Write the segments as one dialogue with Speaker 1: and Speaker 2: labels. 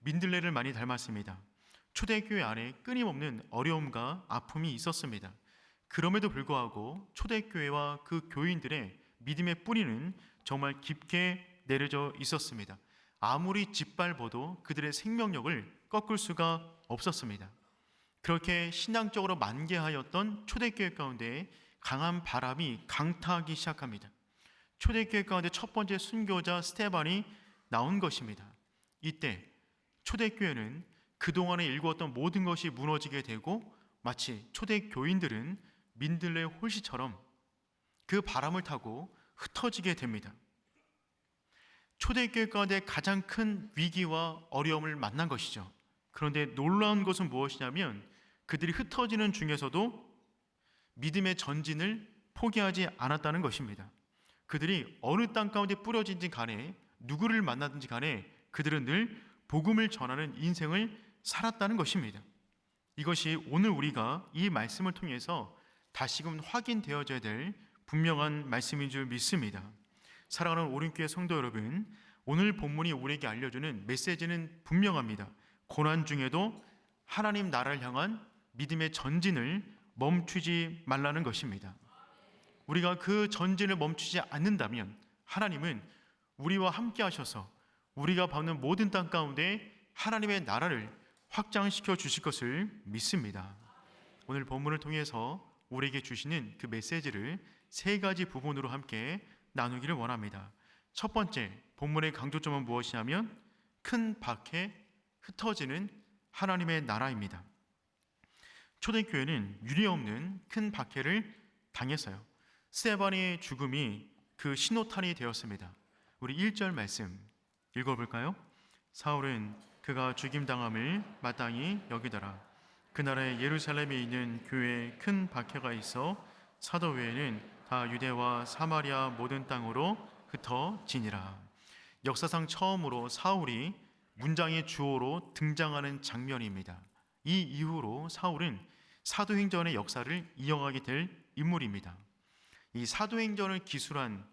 Speaker 1: 민들레를 많이 닮았습니다. 초대교회 안에 끊임없는 어려움과 아픔이 있었습니다. 그럼에도 불구하고 초대교회와 그 교인들의 믿음의 뿌리는 정말 깊게 내려져 있었습니다. 아무리 짓밟아도 그들의 생명력을 꺾을 수가 없었습니다. 그렇게 신앙적으로 만개하였던 초대교회 가운데 강한 바람이 강타하기 시작합니다. 초대교회 가운데 첫 번째 순교자 스테반이 나온 것입니다. 이때 초대교회는 그동안에 일구었던 모든 것이 무너지게 되고 마치 초대교인들은 민들레 홀씨처럼 그 바람을 타고 흩어지게 됩니다. 초대교회 가운데 가장 큰 위기와 어려움을 만난 것이죠. 그런데 놀라운 것은 무엇이냐면 그들이 흩어지는 중에서도 믿음의 전진을 포기하지 않았다는 것입니다. 그들이 어느 땅 가운데 뿌려진지 간에 누구를 만나든지 간에 그들은 늘 복음을 전하는 인생을 살았다는 것입니다. 이것이 오늘 우리가 이 말씀을 통해서 다시금 확인되어져야 될 분명한 말씀인 줄 믿습니다. 사랑하는 오륜교회 성도 여러분, 오늘 본문이 우리에게 알려주는 메시지는 분명합니다. 고난 중에도 하나님 나라를 향한 믿음의 전진을 멈추지 말라는 것입니다. 우리가 그 전진을 멈추지 않는다면 하나님은 우리와 함께 하셔서 우리가 받는 모든 땅 가운데 하나님의 나라를 확장시켜 주실 것을 믿습니다. 오늘 본문을 통해서 우리에게 주시는 그 메시지를 세 가지 부분으로 함께 나누기를 원합니다. 첫 번째, 본문의 강조점은 무엇이냐면 큰 박해 흩어지는 하나님의 나라입니다. 초대교회는 유례없는 큰 박해를 당했어요. 스데반의 죽음이 그 신호탄이 되었습니다. 우리 1절 말씀 읽어볼까요? 사울은 그가 죽임당함을 마땅히 여기더라. 그날에 예루살렘에 있는 교회에 큰 박해가 있어 사도 외에는 다 유대와 사마리아 모든 땅으로 흩어지니라. 역사상 처음으로 사울이 문장의 주어로 등장하는 장면입니다. 이 이후로 사울은 사도행전의 역사를 이어가게 될 인물입니다. 이 사도행전을 기술한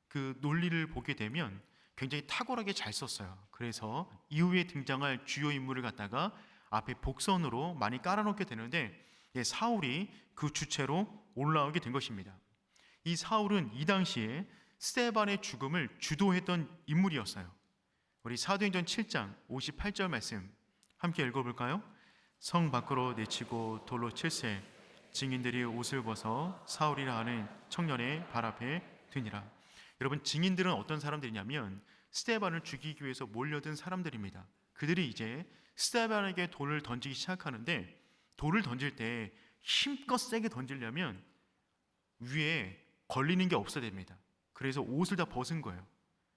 Speaker 1: 그 논리를 보게 되면 굉장히 탁월하게 잘 썼어요. 그래서 이후에 등장할 주요 인물을 갖다가 앞에 복선으로 많이 깔아놓게 되는데 사울이 그 주체로 올라오게 된 것입니다. 이 사울은 이 당시에 스데반의 죽음을 주도했던 인물이었어요. 우리 사도행전 7장 58절 말씀 함께 읽어볼까요? 성 밖으로 내치고 돌로 칠세 증인들이 옷을 벗어 사울이라 하는 청년의 발 앞에 드니라. 여러분, 증인들은 어떤 사람들이냐면 스데반을 죽이기 위해서 몰려든 사람들입니다. 그들이 이제 스데반에게 돌을 던지기 시작하는데 돌을 던질 때 힘껏 세게 던지려면 위에 걸리는 게 없어야 됩니다. 그래서 옷을 다 벗은 거예요.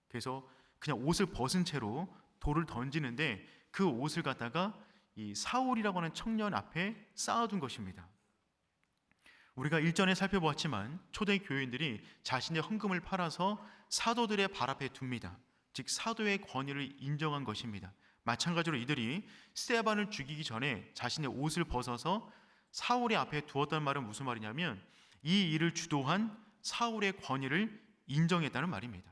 Speaker 1: 그래서 그냥 옷을 벗은 채로 돌을 던지는데 그 옷을 갖다가 이 사울이라고 하는 청년 앞에 쌓아둔 것입니다. 우리가 일전에 살펴보았지만 초대 교인들이 자신의 헌금을 팔아서 사도들의 발 앞에 둡니다. 즉 사도의 권위를 인정한 것입니다. 마찬가지로 이들이 스데반을 죽이기 전에 자신의 옷을 벗어서 사울의 앞에 두었단 말은 무슨 말이냐면 이 일을 주도한 사울의 권위를 인정했다는 말입니다.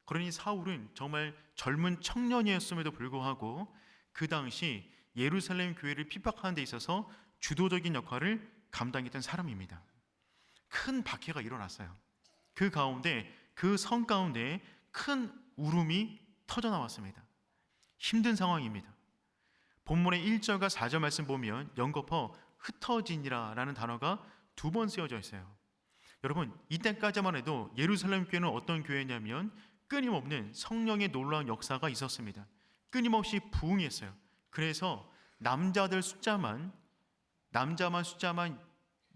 Speaker 1: 그러니 사울은 정말 젊은 청년이었음에도 불구하고 그 당시 예루살렘 교회를 핍박하는 데 있어서 주도적인 역할을 감당했던 사람입니다. 큰 박해가 일어났어요. 그 가운데 그 성 가운데 큰 울음이 터져 나왔습니다. 힘든 상황입니다. 본문의 1절과 4절 말씀 보면 연거푸 흩어지니라 라는 단어가 2번 쓰여져 있어요. 여러분, 이때까지만 해도 예루살렘 교회는 어떤 교회냐면 끊임없는 성령의 놀라운 역사가 있었습니다. 끊임없이 부흥했어요. 그래서 남자만 숫자만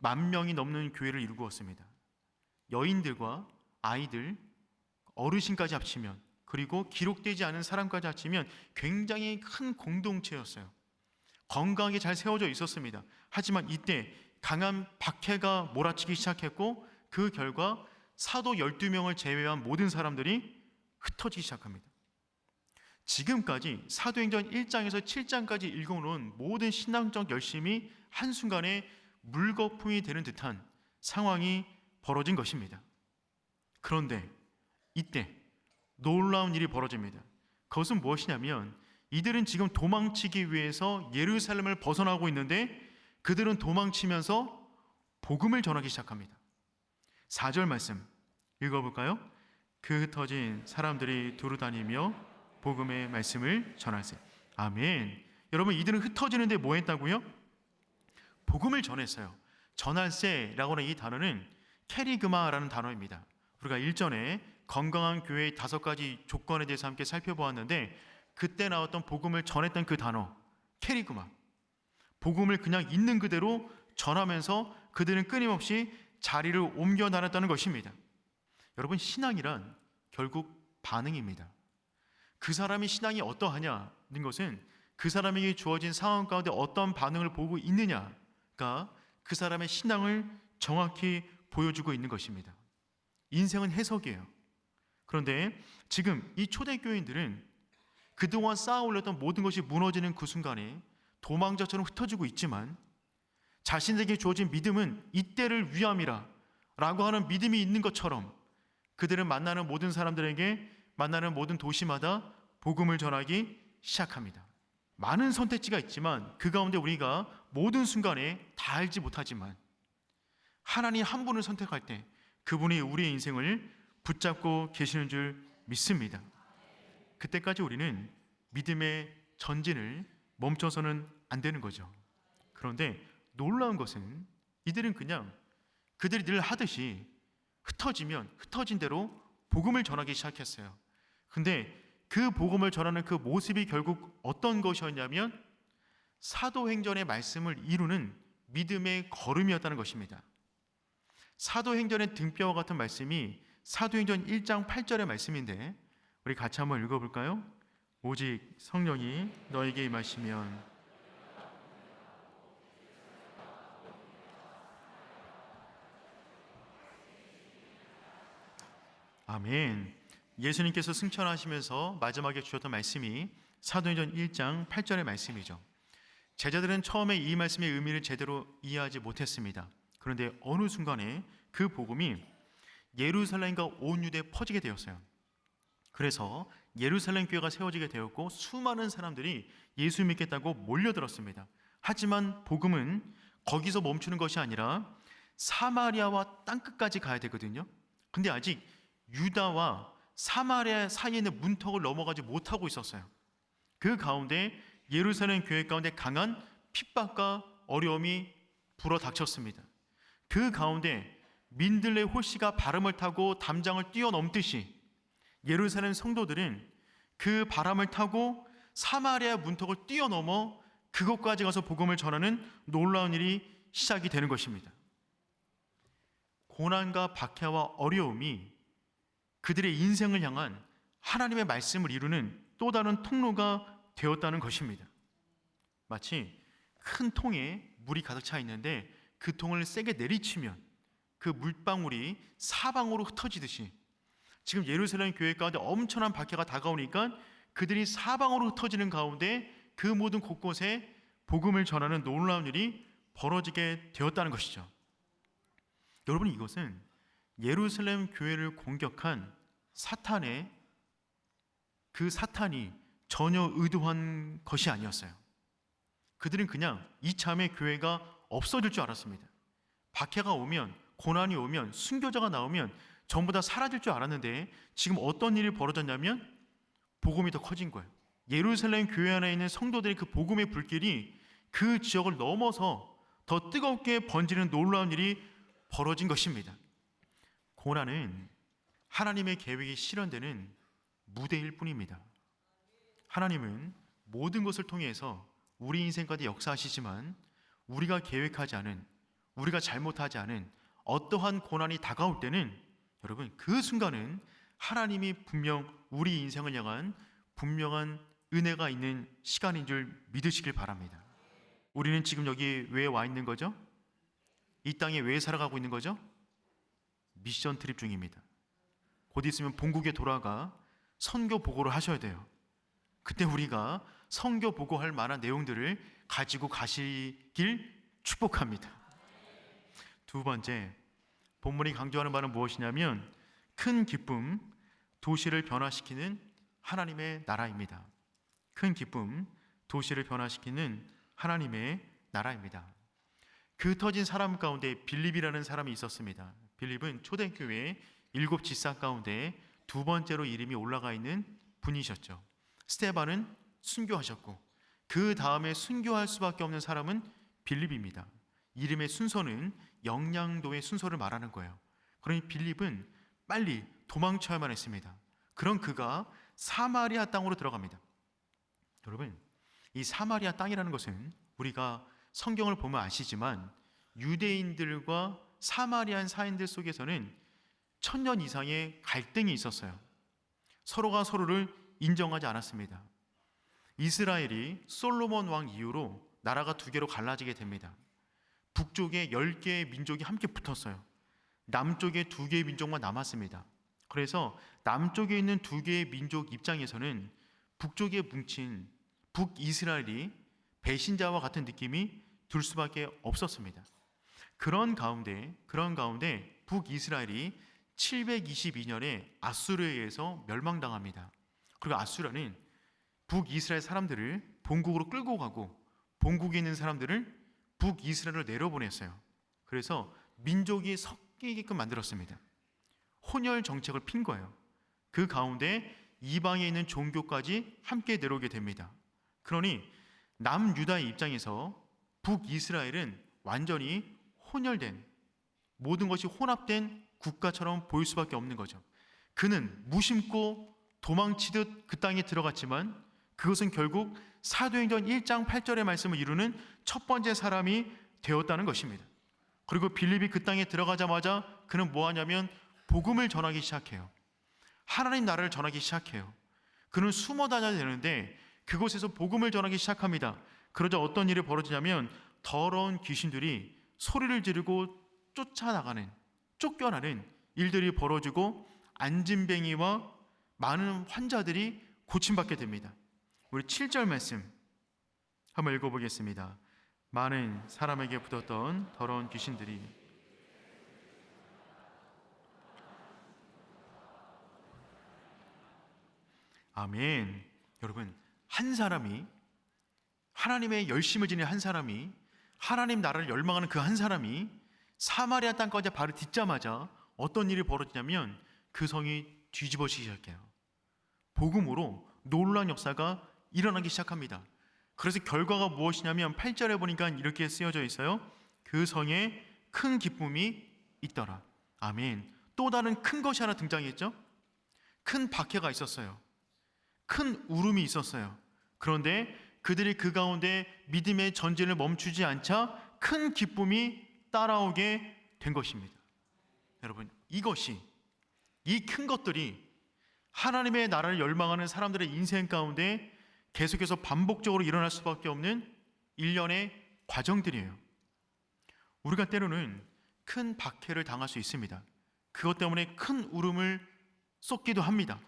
Speaker 1: 10,000명이 넘는 교회를 이루었습니다. 여인들과 아이들, 어르신까지 합치면, 그리고 기록되지 않은 사람까지 합치면 굉장히 큰 공동체였어요. 건강하게 잘 세워져 있었습니다. 하지만 이때 강한 박해가 몰아치기 시작했고 그 결과 사도 12명을 제외한 모든 사람들이 흩어지기 시작합니다. 지금까지 사도행전 1장에서 7장까지 읽어놓은 모든 신앙적 열심이 한순간에 물거품이 되는 듯한 상황이 벌어진 것입니다. 그런데 이때 놀라운 일이 벌어집니다. 그것은 무엇이냐면 이들은 지금 도망치기 위해서 예루살렘을 벗어나고 있는데 그들은 도망치면서 복음을 전하기 시작합니다. 4절 말씀 읽어볼까요? 그 흩어진 사람들이 두루 다니며 복음의 말씀을 전하세. 아멘. 여러분, 이들은 흩어지는데 뭐 했다고요? 복음을 전했어요. 전할세라고 하는 이 단어는 캐리그마라는 단어입니다. 우리가 일전에 건강한 교회의 5가지 조건에 대해서 함께 살펴보았는데 그때 나왔던 복음을 전했던 그 단어 캐리그마, 복음을 그냥 있는 그대로 전하면서 그들은 끊임없이 자리를 옮겨 다녔다는 것입니다. 여러분, 신앙이란 결국 반응입니다. 그 사람이 신앙이 어떠하냐는 것은 그 사람에게 주어진 상황 가운데 어떤 반응을 보고 있느냐가 그 사람의 신앙을 정확히 보여주고 있는 것입니다. 인생은 해석이에요. 그런데 지금 이 초대교인들은 그동안 쌓아 올렸던 모든 것이 무너지는 그 순간에 도망자처럼 흩어지고 있지만 자신에게 주어진 믿음은 이때를 위함이라 라고 하는 믿음이 있는 것처럼 그들은 만나는 모든 사람들에게, 만나는 모든 도시마다 복음을 전하기 시작합니다. 많은 선택지가 있지만 그 가운데 우리가 모든 순간에 다 알지 못하지만 하나님 한 분을 선택할 때 그분이 우리의 인생을 붙잡고 계시는 줄 믿습니다. 그때까지 우리는 믿음의 전진을 멈춰서는 안 되는 거죠. 그런데 놀라운 것은 이들은 그냥 그들이 늘 하듯이 흩어지면 흩어진 대로 복음을 전하기 시작했어요. 근데 그 복음을 전하는 그 모습이 결국 어떤 것이었냐면 사도행전의 말씀을 이루는 믿음의 걸음이었다는 것입니다. 사도행전의 등뼈와 같은 말씀이 사도행전 1장 8절의 말씀인데 우리 같이 한번 읽어볼까요? 오직 성령이 너에게 임하시면 아멘. 예수님께서 승천하시면서 마지막에 주셨던 말씀이 사도행전 1장 8절의 말씀이죠. 제자들은 처음에 이 말씀의 의미를 제대로 이해하지 못했습니다. 그런데 어느 순간에 그 복음이 예루살렘과 온 유대에 퍼지게 되었어요. 그래서 예루살렘 교회가 세워지게 되었고 수많은 사람들이 예수 믿겠다고 몰려들었습니다. 하지만 복음은 거기서 멈추는 것이 아니라 사마리아와 땅끝까지 가야 되거든요. 근데 아직 유다와 사마리아 사이에 있는 문턱을 넘어가지 못하고 있었어요. 그 가운데 예루살렘 교회 가운데 강한 핍박과 어려움이 불어닥쳤습니다. 그 가운데 민들레 호씨가 바람을 타고 담장을 뛰어넘듯이 예루살렘 성도들은 그 바람을 타고 사마리아 문턱을 뛰어넘어 그곳까지 가서 복음을 전하는 놀라운 일이 시작이 되는 것입니다. 고난과 박해와 어려움이 그들의 인생을 향한 하나님의 말씀을 이루는 또 다른 통로가 되었다는 것입니다. 마치 큰 통에 물이 가득 차 있는데 그 통을 세게 내리치면 그 물방울이 사방으로 흩어지듯이 지금 예루살렘 교회 가운데 엄청난 박해가 다가오니까 그들이 사방으로 흩어지는 가운데 그 모든 곳곳에 복음을 전하는 놀라운 일이 벌어지게 되었다는 것이죠. 여러분, 이것은 예루살렘 교회를 공격한 사탄의 그 사탄이 전혀 의도한 것이 아니었어요. 그들은 그냥 이참에 교회가 없어질 줄 알았습니다. 박해가 오면, 고난이 오면, 순교자가 나오면 전부 다 사라질 줄 알았는데 지금 어떤 일이 벌어졌냐면 복음이 더 커진 거예요. 예루살렘 교회 안에 있는 성도들의 그 복음의 불길이 그 지역을 넘어서 더 뜨겁게 번지는 놀라운 일이 벌어진 것입니다. 고난은 하나님의 계획이 실현되는 무대일 뿐입니다. 하나님은 모든 것을 통해서 우리 인생 가운데 역사하시지만 우리가 계획하지 않은, 우리가 잘못하지 않은 어떠한 고난이 다가올 때는 여러분 그 순간은 하나님이 분명 우리 인생을 향한 분명한 은혜가 있는 시간인 줄 믿으시길 바랍니다. 우리는 지금 여기 왜 와 있는 거죠? 이 땅에 왜 살아가고 있는 거죠? 미션 트립 중입니다. 곧 있으면 본국에 돌아가 선교 보고를 하셔야 돼요. 그때 우리가 선교 보고할 만한 내용들을 가지고 가시길 축복합니다. 두 번째, 본문이 강조하는 바는 무엇이냐면 큰 기쁨, 도시를 변화시키는 하나님의 나라입니다. 큰 기쁨, 도시를 변화시키는 하나님의 나라입니다. 그 터진 사람 가운데 빌립이라는 사람이 있었습니다. 빌립은 초대교회 7 지사 가운데 두 번째로 이름이 올라가 있는 분이셨죠. 스데반은 순교하셨고 그 다음에 순교할 수밖에 없는 사람은 빌립입니다. 이름의 순서는 영양도의 순서를 말하는 거예요. 그러니 빌립은 빨리 도망쳐야만 했습니다. 그런 그가 사마리아 땅으로 들어갑니다. 여러분, 이 사마리아 땅이라는 것은 우리가 성경을 보면 아시지만 유대인들과 사마리안 사인들 속에서는 1000년 이상의 갈등이 있었어요. 서로가 서로를 인정하지 않았습니다. 이스라엘이 솔로몬 왕 이후로 나라가 두 개로 갈라지게 됩니다. 북쪽에 10개의 민족이 함께 붙었어요. 남쪽에 2개의 민족만 남았습니다. 그래서 남쪽에 있는 2개의 민족 입장에서는 북쪽에 뭉친 북이스라엘이 배신자와 같은 느낌이 들 수밖에 없었습니다. 그런 가운데 북이스라엘이 722년에 아수르에 의해서 멸망당합니다. 그리고 아수르는 북이스라엘 사람들을 본국으로 끌고 가고 본국에 있는 사람들을 북이스라엘로 내려보냈어요. 그래서 민족이 섞이게끔 만들었습니다. 혼혈 정책을 핀 거예요. 그 가운데 이방에 있는 종교까지 함께 내려오게 됩니다. 그러니 남유다의 입장에서 북이스라엘은 완전히 혼혈된, 모든 것이 혼합된 국가처럼 보일 수밖에 없는 거죠. 그는 무심코 도망치듯 그 땅에 들어갔지만 그것은 결국 사도행전 1장 8절의 말씀을 이루는 첫 번째 사람이 되었다는 것입니다. 그리고 빌립이 그 땅에 들어가자마자 그는 뭐하냐면 복음을 전하기 시작해요. 하나님 나라를 전하기 시작해요. 그는 숨어 다녀야 되는데 그곳에서 복음을 전하기 시작합니다. 그러자 어떤 일이 벌어지냐면 더러운 귀신들이 소리를 지르고 쫓겨나는 일들이 벌어지고 안진뱅이와 많은 환자들이 고침받게 됩니다. 우리 7절 말씀 한번 읽어보겠습니다. 많은 사람에게 붙었던 더러운 귀신들이 아멘. 여러분, 한 사람이 하나님의 열심을 지닌 한 사람이 하나님 나라를 열망하는 그 한 사람이 사마리아 땅까지 발을 딛자마자 어떤 일이 벌어지냐면 그 성이 뒤집어지기 시작해요. 복음으로 놀라운 역사가 일어나기 시작합니다. 그래서 결과가 무엇이냐면 8절에 보니까 이렇게 쓰여져 있어요. 그 성에 큰 기쁨이 있더라. 아멘. 또 다른 큰 것이 하나 등장했죠. 큰 박해가 있었어요. 큰 울음이 있었어요. 그런데 그들이 그 가운데 믿음의 전진을 멈추지 않자 큰 기쁨이 따라오게 된 것입니다. 여러분, 이 큰 것들이 하나님의 나라를 열망하는 사람들의 인생 가운데 계속해서 반복적으로 일어날 수밖에 없는 일련의 과정들이에요. 우리가 때로는 큰 박해를 당할 수 있습니다. 그것 때문에 큰 울음을 쏟기도 합니다.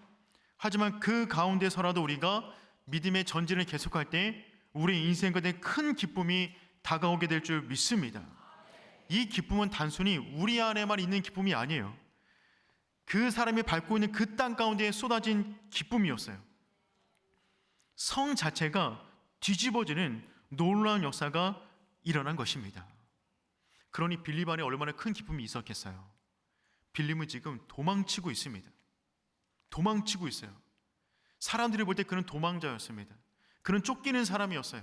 Speaker 1: 하지만 그 가운데서라도 우리가 믿음의 전진을 계속할 때 우리 인생 가운데 큰 기쁨이 다가오게 될 줄 믿습니다. 이 기쁨은 단순히 우리 안에만 있는 기쁨이 아니에요. 그 사람이 밟고 있는 그 땅 가운데 쏟아진 기쁨이었어요. 성 자체가 뒤집어지는 놀라운 역사가 일어난 것입니다. 그러니 빌립 안에 얼마나 큰 기쁨이 있었겠어요. 빌립은 지금 도망치고 있습니다. 도망치고 있어요. 사람들이 볼 때 그는 도망자였습니다. 그는 쫓기는 사람이었어요.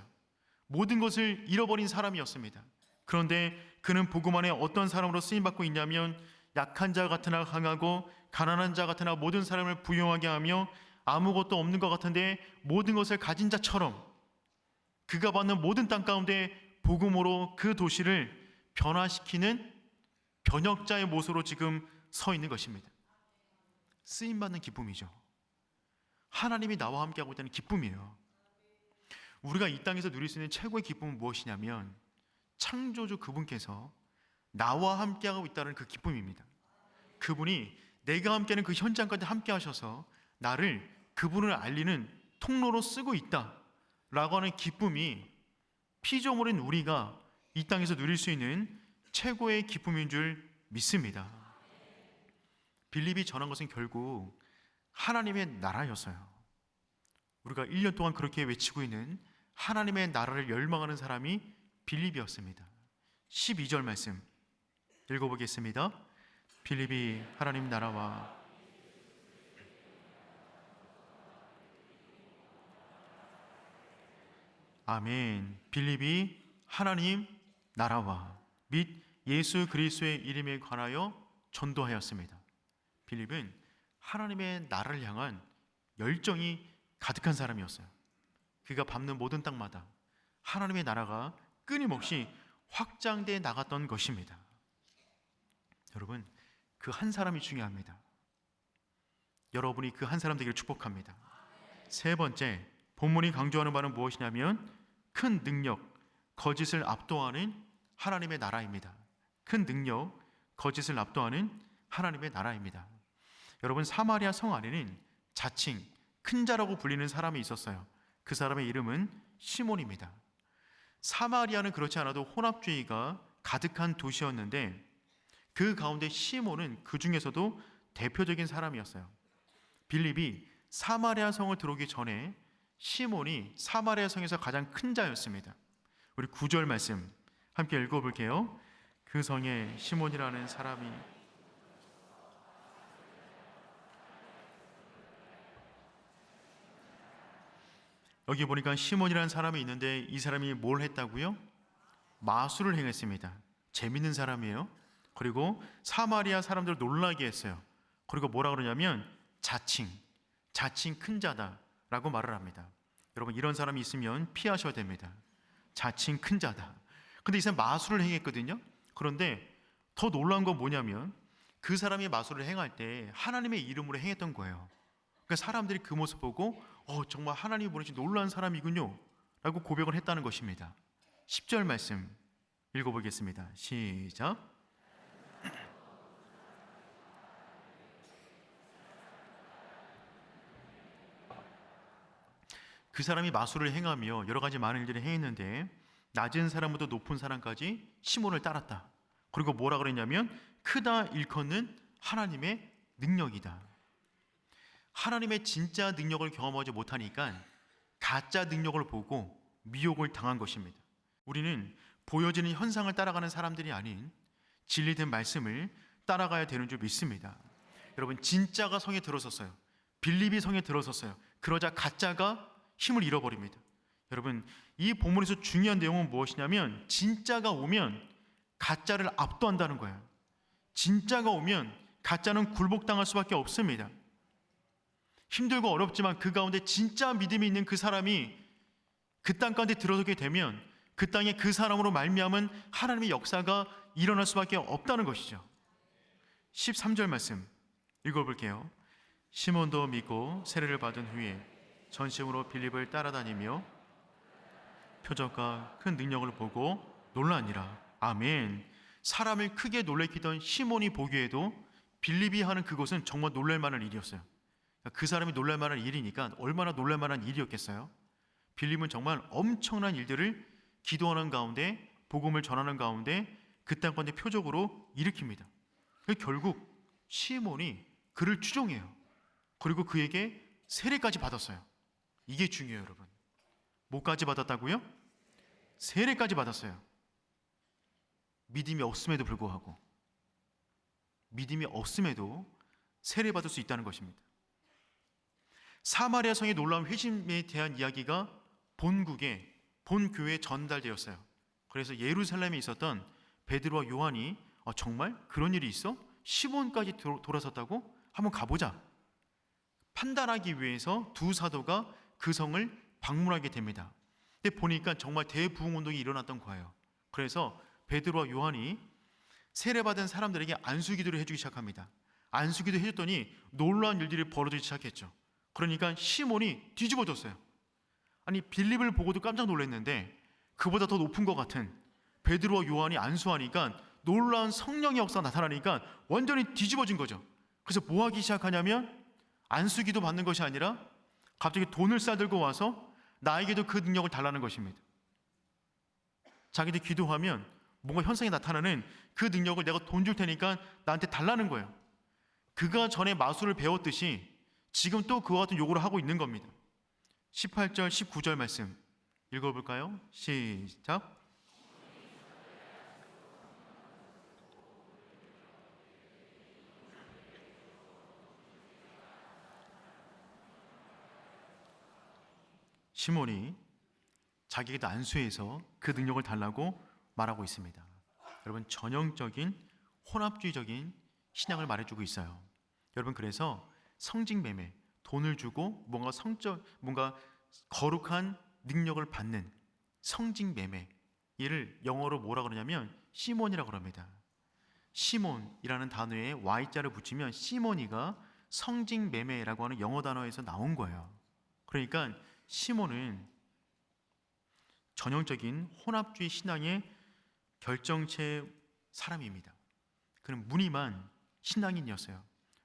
Speaker 1: 모든 것을 잃어버린 사람이었습니다. 그런데 그는 복음 안에 어떤 사람으로 쓰임받고 있냐면 약한 자 같으나 강하고 가난한 자 같으나 모든 사람을 부유하게 하며 아무것도 없는 것 같은데 모든 것을 가진 자처럼 그가 받는 모든 땅 가운데 복음으로 그 도시를 변화시키는 변혁자의 모습으로 지금 서 있는 것입니다. 쓰임받는 기쁨이죠. 하나님이 나와 함께하고 있다는 기쁨이에요. 우리가 이 땅에서 누릴 수 있는 최고의 기쁨은 무엇이냐면 창조주 그분께서 나와 함께하고 있다는 그 기쁨입니다. 그분이 내가 함께하는 그 현장까지 함께하셔서 나를 그분을 알리는 통로로 쓰고 있다라고 하는 기쁨이 피조물인 우리가 이 땅에서 누릴 수 있는 최고의 기쁨인 줄 믿습니다. 빌립이 전한 것은 결국 하나님의 나라였어요. 우리가 1년 동안 그렇게 외치고 있는 하나님의 나라를 열망하는 사람이 빌립이었습니다. 12절 말씀 읽어보겠습니다. 빌립이 하나님 나라와 아멘. 빌립이 하나님 나라와 및 예수 그리스도의 이름에 관하여 전도하였습니다. 빌립은 하나님의 나라를 향한 열정이 가득한 사람이었어요. 그가 밟는 모든 땅마다 하나님의 나라가 끊임없이 확장돼 나갔던 것입니다. 여러분, 그 한 사람이 중요합니다. 여러분이 그 한 사람 되기를 축복합니다. 세 번째, 본문이 강조하는 바는 무엇이냐면 큰 능력, 거짓을 압도하는 하나님의 나라입니다. 큰 능력, 거짓을 압도하는 하나님의 나라입니다. 여러분, 사마리아 성 안에는 자칭 큰 자라고 불리는 사람이 있었어요. 그 사람의 이름은 시몬입니다. 사마리아는 그렇지 않아도 혼합주의가 가득한 도시였는데 그 가운데 시몬은 그 중에서도 대표적인 사람이었어요. 빌립이 사마리아 성을 들어오기 전에 시몬이 사마리아 성에서 가장 큰 자였습니다. 우리 9절 말씀 함께 읽어볼게요. 그 성에 시몬이라는 사람이 여기 보니까 시몬이라는 사람이 있는데 이 사람이 뭘 했다고요? 마술을 행했습니다. 재밌는 사람이에요. 그리고 사마리아 사람들을 놀라게 했어요. 그리고 뭐라 그러냐면 자칭 큰 자다라고 말을 합니다. 여러분, 이런 사람이 있으면 피하셔야 됩니다. 자칭 큰 자다. 근데 이 사람 마술을 행했거든요. 그런데 더 놀라운 건 뭐냐면 그 사람이 마술을 행할 때 하나님의 이름으로 행했던 거예요. 그러니까 사람들이 그 모습 보고 정말 하나님이 보내신 놀라운 사람이군요 라고 고백을 했다는 것입니다. 10절 말씀 읽어보겠습니다. 시작. 그 사람이 마술을 행하며 여러 가지 많은 일들을 행했는데 낮은 사람부터 높은 사람까지 시몬을 따랐다. 그리고 뭐라 그랬냐면 크다 일컫는 하나님의 능력이다. 하나님의 진짜 능력을 경험하지 못하니까 가짜 능력을 보고 미혹을 당한 것입니다. 우리는 보여지는 현상을 따라가는 사람들이 아닌 진리된 말씀을 따라가야 되는 줄 믿습니다. 여러분, 진짜가 성에 들어섰어요. 빌립이 성에 들어섰어요. 그러자 가짜가 힘을 잃어버립니다. 여러분, 이 본문에서 중요한 내용은 무엇이냐면 진짜가 오면 가짜를 압도한다는 거예요. 진짜가 오면 가짜는 굴복당할 수밖에 없습니다. 힘들고 어렵지만 그 가운데 진짜 믿음이 있는 그 사람이 그 땅 가운데 들어서게 되면 그 땅에 그 사람으로 말미암은 하나님의 역사가 일어날 수밖에 없다는 것이죠. 13절 말씀 읽어볼게요. 시몬도 믿고 세례를 받은 후에 전심으로 빌립을 따라다니며 표적과 큰 능력을 보고 놀라니라. 아멘. 사람을 크게 놀래키던 시몬이 보기에도 빌립이 하는 그것은 정말 놀랄만한 일이었어요. 그 사람이 놀랄만한 일이니까 얼마나 놀랄만한 일이었겠어요. 빌립은 정말 엄청난 일들을 기도하는 가운데 복음을 전하는 가운데 그 땅 가운데 표적으로 일으킵니다. 결국 시몬이 그를 추종해요. 그리고 그에게 세례까지 받았어요. 이게 중요해요, 여러분. 뭐까지 받았다고요? 세례까지 받았어요. 믿음이 없음에도 불구하고, 믿음이 없음에도 세례받을 수 있다는 것입니다. 사마리아 성의 놀라운 회심에 대한 이야기가 본국에, 본교회에 전달되었어요. 그래서 예루살렘에 있었던 베드로와 요한이 정말 그런 일이 있어? 시몬까지 돌아섰다고? 한번 가보자. 판단하기 위해서 두 사도가 그 성을 방문하게 됩니다. 근데 보니까 정말 대부흥운동이 일어났던 거예요. 그래서 베드로와 요한이 세례받은 사람들에게 안수기도를 해주기 시작합니다. 안수기도 해줬더니 놀라운 일들이 벌어지기 시작했죠. 그러니까 시몬이 뒤집어졌어요. 아니, 빌립을 보고도 깜짝 놀랐는데 그보다 더 높은 것 같은 베드로와 요한이 안수하니까 놀라운 성령의 역사가 나타나니까 완전히 뒤집어진 거죠. 그래서 뭐 하기 시작하냐면 안수기도 받는 것이 아니라 갑자기 돈을 싸들고 와서 나에게도 그 능력을 달라는 것입니다. 자기들 기도하면 뭔가 현상이 나타나는 그 능력을 내가 돈 줄 테니까 나한테 달라는 거예요. 그가 전에 마술을 배웠듯이 지금 또 그와 같은 요구를 하고 있는 겁니다. 18절, 19절 말씀 읽어볼까요? 시작. 시몬이 자기가 안수해서 그 능력을 달라고 말하고 있습니다. 여러분, 전형적인 혼합주의적인 신앙을 말해주고 있어요. 여러분, 그래서 성직매매, 돈을 주고 뭔가 거룩한 능력을 받는 성직매매, 얘를 영어로 뭐라 그러냐면 시몬이라고 합니다. 시몬이라는 단어에 Y자를 붙이면 시몬이가 성직매매라고 하는 영어 단어에서 나온 거예요. 그러니까 시몬은 전형적인 혼합주의 신앙의 결정체 사람입니다. 그는 무늬만 신앙인이었어요.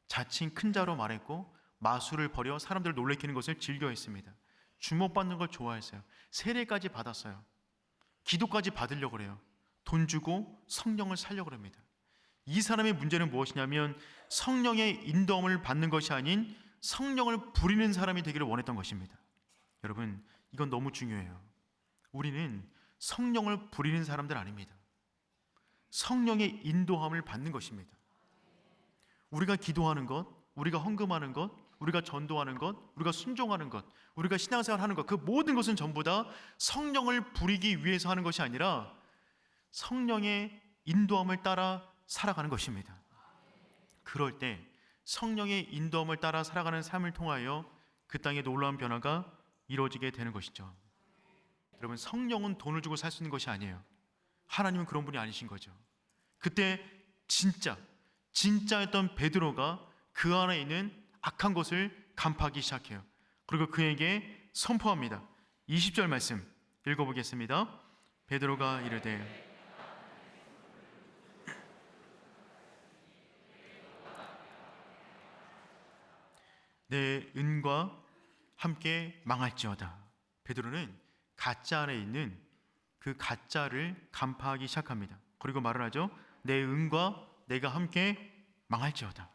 Speaker 1: 자칭 큰 자로 말했고 마술을 벌여 사람들을 놀래키는 것을 즐겨했습니다. 주목받는 걸 좋아했어요. 세례까지 받았어요. 기도까지 받으려고 그래요. 돈 주고 성령을 살려고 합니다. 이 사람의 문제는 무엇이냐면 성령의 인도함을 받는 것이 아닌 성령을 부리는 사람이 되기를 원했던 것입니다. 여러분, 이건 너무 중요해요. 우리는 성령을 부리는 사람들 아닙니다. 성령의 인도함을 받는 것입니다. 우리가 기도하는 것, 우리가 헌금하는 것, 우리가 전도하는 것, 우리가 순종하는 것, 우리가 신앙생활 하는 것, 그 모든 것은 전부 다 성령을 부리기 위해서 하는 것이 아니라 성령의 인도함을 따라 살아가는 것입니다. 그럴 때 성령의 인도함을 따라 살아가는 삶을 통하여 그 땅에 놀라운 변화가 이루어지게 되는 것이죠. 여러분, 성령은 돈을 주고 살 수 있는 것이 아니에요. 하나님은 그런 분이 아니신 거죠. 그때 진짜였던 베드로가 그 안에 있는 악한 것을 간파하기 시작해요. 그리고 그에게 선포합니다. 20절 말씀 읽어보겠습니다. 베드로가 이르되 내 은과 함께 망할지어다. 베드로는 가짜 안에 있는 그 가짜를 간파하기 시작합니다. 그리고 말을 하죠. 내 은과 내가 함께 망할지어다.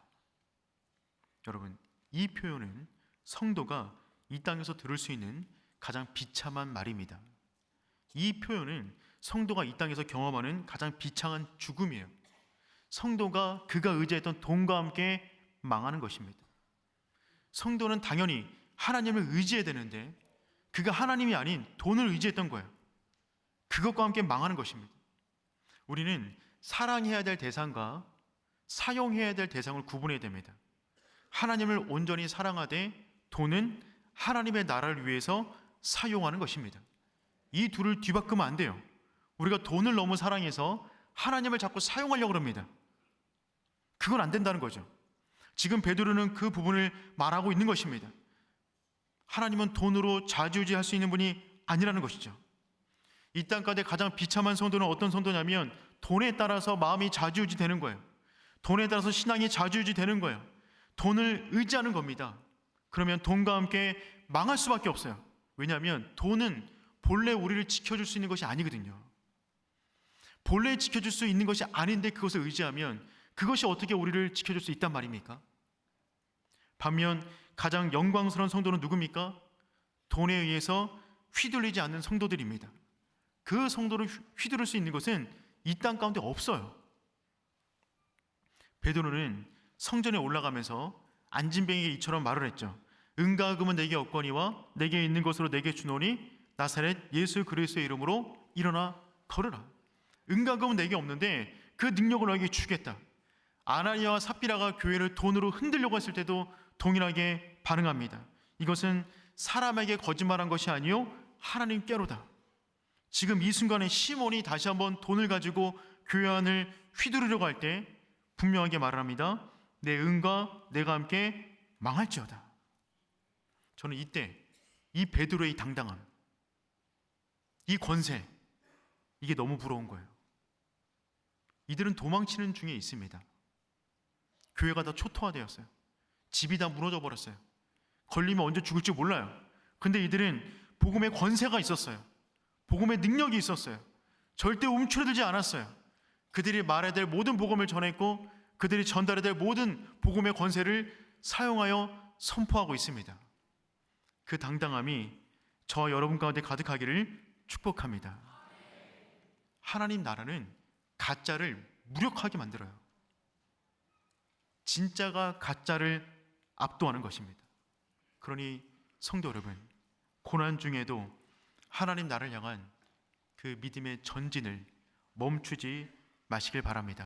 Speaker 1: 여러분, 이 표현은 성도가 이 땅에서 들을 수 있는 가장 비참한 말입니다. 이 표현은 성도가 이 땅에서 경험하는 가장 비참한 죽음이에요. 성도가 그가 의지했던 돈과 함께 망하는 것입니다. 성도는 당연히 하나님을 의지해야 되는데 그가 하나님이 아닌 돈을 의지했던 거예요. 그것과 함께 망하는 것입니다. 우리는 사랑해야 될 대상과 사용해야 될 대상을 구분해야 됩니다. 하나님을 온전히 사랑하되 돈은 하나님의 나라를 위해서 사용하는 것입니다. 이 둘을 뒤바꾸면 안 돼요. 우리가 돈을 너무 사랑해서 하나님을 자꾸 사용하려고 합니다. 그건 안 된다는 거죠. 지금 베드로는 그 부분을 말하고 있는 것입니다. 하나님은 돈으로 좌지우지할 수 있는 분이 아니라는 것이죠. 이 땅 가운데 가장 비참한 성도는 어떤 성도냐면 돈에 따라서 마음이 좌지우지 되는 거예요. 돈에 따라서 신앙이 좌지우지 되는 거예요. 돈을 의지하는 겁니다. 그러면 돈과 함께 망할 수밖에 없어요. 왜냐하면 돈은 본래 우리를 지켜줄 수 있는 것이 아니거든요. 본래 지켜줄 수 있는 것이 아닌데 그것을 의지하면 그것이 어떻게 우리를 지켜줄 수 있단 말입니까? 반면 가장 영광스러운 성도는 누굽니까? 돈에 의해서 휘둘리지 않는 성도들입니다. 그 성도를 휘두를 수 있는 것은 이 땅 가운데 없어요. 베드로는 성전에 올라가면서 안진뱅이에게 이처럼 말을 했죠. 은과 금은 내게 없거니와 내게 있는 것으로 내게 주노니 나사렛 예수 그리스도의 이름으로 일어나 걸으라. 은과 금은 내게 없는데 그 능력을 너에게 주겠다. 아나니아와 삽비라가 교회를 돈으로 흔들려고 했을 때도 동일하게 반응합니다. 이것은 사람에게 거짓말한 것이 아니요 하나님께로다. 지금 이 순간에 시몬이 다시 한번 돈을 가지고 교회 안을 휘두르려고 할 때 분명하게 말을 합니다. 내 은과 내가 함께 망할지어다. 저는 이때 이 베드로의 당당함, 이 권세, 이게 너무 부러운 거예요. 이들은 도망치는 중에 있습니다. 교회가 다 초토화되었어요. 집이 다 무너져 버렸어요. 걸리면 언제 죽을지 몰라요. 근데 이들은 복음의 권세가 있었어요. 복음의 능력이 있었어요. 절대 움츠러들지 않았어요. 그들이 말해야 될 모든 복음을 전했고 그들이 전달해야 될 모든 복음의 권세를 사용하여 선포하고 있습니다. 그 당당함이 저 여러분 가운데 가득하기를 축복합니다. 하나님 나라는 가짜를 무력하게 만들어요. 진짜가 가짜를 압도하는 것입니다. 그러니 성도 여러분, 고난 중에도 하나님 나라를 향한 그 믿음의 전진을 멈추지 마시길 바랍니다.